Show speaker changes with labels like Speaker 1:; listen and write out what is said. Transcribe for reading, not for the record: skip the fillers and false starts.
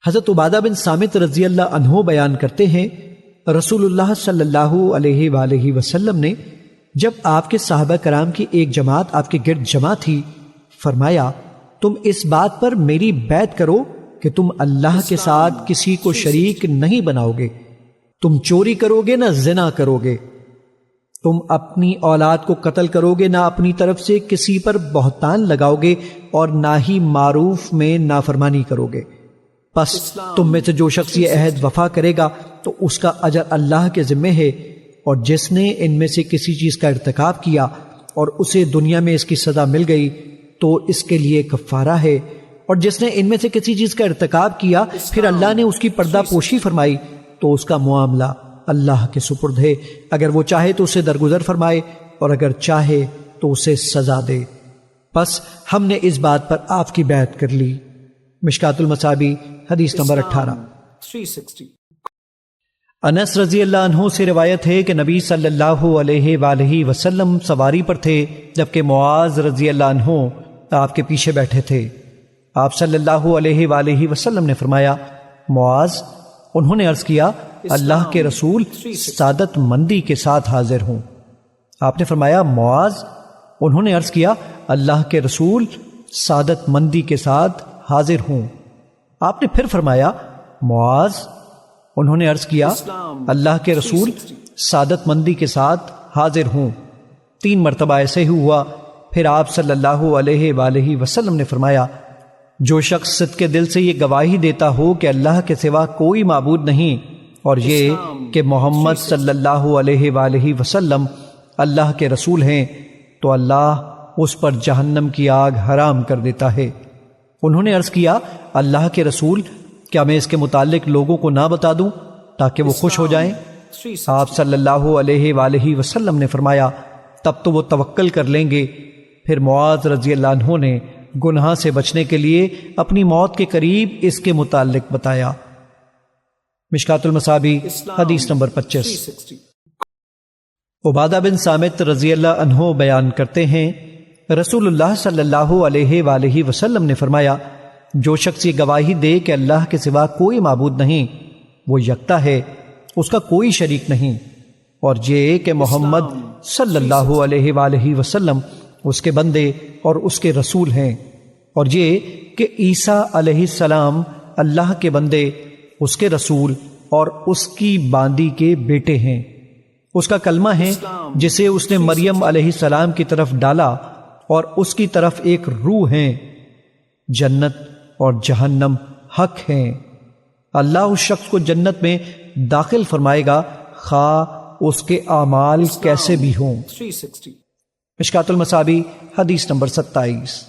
Speaker 1: حضرت عبادہ بن صامت رضی اللہ عنہ بیان کرتے ہیں، رسول اللہ صلی اللہ علیہ وآلہ وسلم نے جب آپ کے صحابہ کرام کی ایک جماعت آپ کے گرد جمع تھی، فرمایا تم اس بات پر میری بیعت کرو کہ تم اللہ کے ساتھ کسی کو شریک نہیں بناؤ گے، تم چوری کرو گے نہ زنا کرو گے، تم اپنی اولاد کو قتل کرو گے نہ اپنی طرف سے کسی پر بہتان لگاؤ گے، اور نہ ہی معروف میں نافرمانی کرو گے۔ پس تم میں سے جو شخص یہ عہد وفا کرے گا تو اس کا اجر اللہ کے ذمہ ہے، اور جس نے ان میں سے کسی چیز کا ارتکاب کیا اور اسے دنیا میں اس کی سزا مل گئی تو اس کے لیے کفارہ ہے، اور جس نے ان میں سے کسی چیز کا ارتکاب کیا پھر اللہ نے اس کی پردہ پوشی فرمائی تو اس کا معاملہ اللہ کے سپرد ہے، اگر وہ چاہے تو اسے درگزر فرمائے اور اگر چاہے تو اسے سزا دے۔ پس ہم نے اس بات پر آپ کی بیعت کر لی۔ مشکات المصابیح حدیث نمبر 18۔ انس رضی اللہ عنہ سے روایت ہے کہ نبی صلی اللہ علیہ وآلہ وسلم سواری پر تھے جبکہ معاذ رضی اللہ عنہ آپ کے پیچھے بیٹھے تھے۔ آپ صلی اللہ علیہ وآلہ وسلم نے فرمایا معاذ، انہوں نے عرض کیا اللہ کے رسول سعادت مندی کے ساتھ حاضر ہوں۔ آپ نے فرمایا معاذ، انہوں نے عرض کیا اللہ کے رسول سعادت مندی کے ساتھ حاضر ہوں۔ آپ نے پھر فرمایا معاذ، انہوں نے عرض کیا اللہ کے رسول سعادت مندی کے ساتھ حاضر ہوں۔ 3 مرتبہ ایسے ہی ہوا، پھر آپ صلی اللہ علیہ وآلہ وسلم نے فرمایا جو شخص صدق کے دل سے یہ گواہی دیتا ہو کہ اللہ کے سوا کوئی معبود نہیں اور یہ کہ محمد صلی اللہ علیہ وآلہ وسلم اللہ کے رسول ہیں، تو اللہ اس پر جہنم کی آگ حرام کر دیتا ہے۔ انہوں نے عرض کیا اللہ کے رسول، کیا میں اس کے متعلق لوگوں کو نہ بتا دوں تاکہ وہ خوش ہو جائیں؟ آپ صلی اللہ علیہ وآلہ وسلم نے فرمایا تب تو وہ توکل کر لیں گے۔ پھر معاذ رضی اللہ عنہ نے گناہ سے بچنے کے لیے اپنی موت کے قریب اس کے متعلق بتایا۔ مشکات المصابیح حدیث نمبر 25۔ عبادہ بن صامت رضی اللہ عنہ بیان کرتے ہیں رسول اللہ صلی اللہ علیہ وآلہ وسلم نے فرمایا جو شخص یہ گواہی دے کہ اللہ کے سوا کوئی معبود نہیں، وہ یکتا ہے، اس کا کوئی شریک نہیں، اور یہ کہ محمد صلی اللہ علیہ وآلہ وسلم اس کے بندے اور اس کے رسول ہیں، اور یہ کہ عیسیٰ علیہ السلام اللہ کے بندے، اس کے رسول اور اس کی باندی کے بیٹے ہیں۔ اس کا کلمہ ہے جسے اس نے مریم علیہ السلام کی طرف ڈالا، اور اس کی طرف ایک روح ہیں۔ جنت اور جہنم حق ہیں۔ اللہ اس شخص کو جنت میں داخل فرمائے گا خواہ اس کے اعمال کیسے بھی ہوں۔ مشکات المصابیح حدیث نمبر 27۔